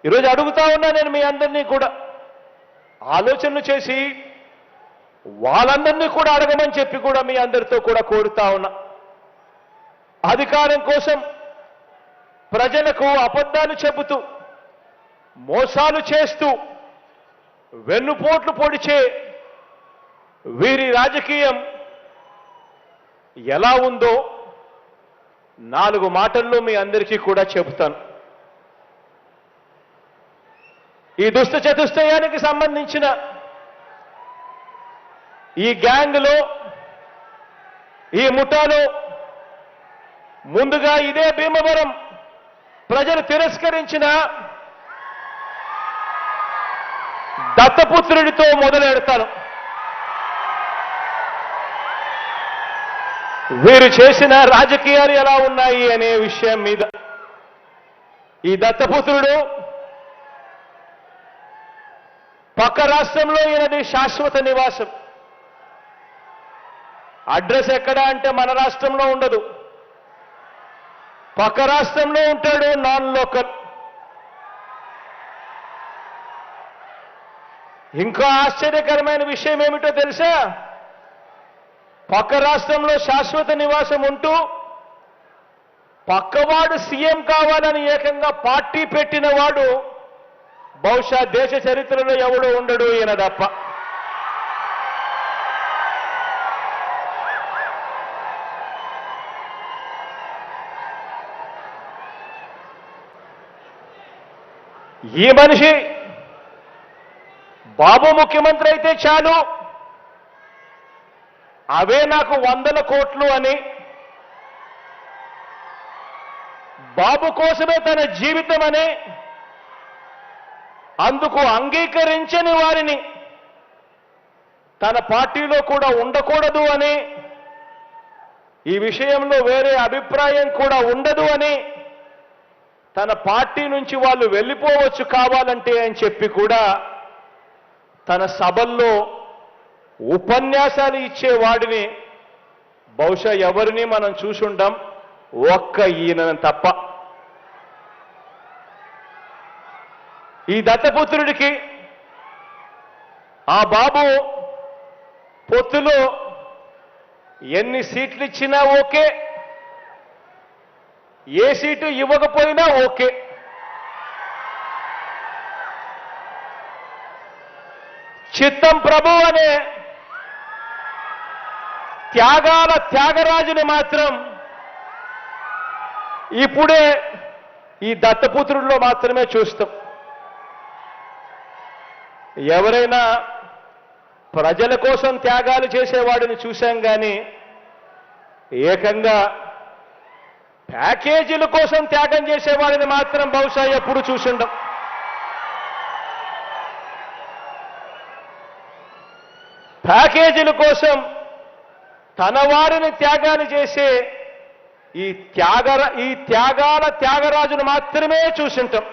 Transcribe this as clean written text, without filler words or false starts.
ఈరోజు అడుగుతా ఉన్నా నేను మీ అందరినీ కూడా ఆలోచనలు చేసి వాళ్ళందరినీ కూడా అడగమని చెప్పి కూడా మీ అందరితో కూడా కోరుతా ఉన్నా. అధికారం కోసం ప్రజలకు అబద్ధాలు చెబుతూ మోసాలు చేస్తూ వెన్నుపోట్లు పొడిచే వీరి రాజకీయం ఎలా ఉందో 4 మాటల్లో మీ అందరికీ కూడా చెబుతాను. ఈ దుష్ట చతుష్టయానికి సంబంధించిన ఈ గ్యాంగ్లో ఈ ముఠాలో ముందుగా ఇదే భీమవరం ప్రజలు తిరస్కరించిన దత్తపుత్రుడితో మొదలెడతాను. వీరు చేసిన రాజకీయాలు ఎలా ఉన్నాయి అనే విషయం మీద. ఈ దత్తపుత్రుడు పక్క రాష్ట్రంలో ఈయనది శాశ్వత నివాసం. అడ్రస్ ఎక్కడ అంటే మన రాష్ట్రంలో ఉండదు, పక్క రాష్ట్రంలో ఉంటాడు, నాన్ లోకల్. ఇంకా ఆశ్చర్యకరమైన విషయం ఏమిటో తెలుసా? పక్క రాష్ట్రంలో శాశ్వత నివాసం ఉంటూ పక్కవాడు సీఎం కావాలని ఏకంగా పార్టీ పెట్టిన వాడు బహుశా దేశ చరిత్రలో ఎవడో ఉండడు, ఈయన తప్ప. ఈ మనిషి బాబు ముఖ్యమంత్రి అయితే చాలు, అవే నాకు 100 కోట్లు అని, బాబు కోసమే తన జీవితం అని, అందుకు అంగీకరించని వారిని తన పార్టీలో కూడా ఉండకూడదు అని, ఈ విషయంలో వేరే అభిప్రాయం కూడా ఉండదు అని, తన పార్టీ నుంచి వాళ్ళు వెళ్ళిపోవచ్చు కావాలంటే అని చెప్పి కూడా తన సభల్లో ఉపన్యాసాలు ఇచ్చేవాడిని బహుశా ఎవరిని మనం చూసుంటాం, ఒక్క ఈయన తప్ప. ఈ దత్తపుత్రుడికి ఆ బాబు పొత్తులో ఎన్ని సీట్లు ఇచ్చినా ఓకే, ఏ సీటు ఇవ్వకపోయినా ఓకే. చిత్తం ప్రభు అనే త్యాగాల త్యాగరాజుని మాత్రం ఇప్పుడే ఈ దత్తపుత్రుడిలో మాత్రమే చూస్తాం. ఎవరైనా ప్రజల కోసం త్యాగాలు చేసేవాడిని చూశాం కానీ ఏకంగా ప్యాకేజీల కోసం త్యాగం చేసేవాడిని మాత్రం బహుశా ఎప్పుడు చూసుండం. ప్యాకేజీల కోసం తన వారిని త్యాగాలు చేసే ఈ త్యాగాల త్యాగరాజును మాత్రమే చూసింటాం.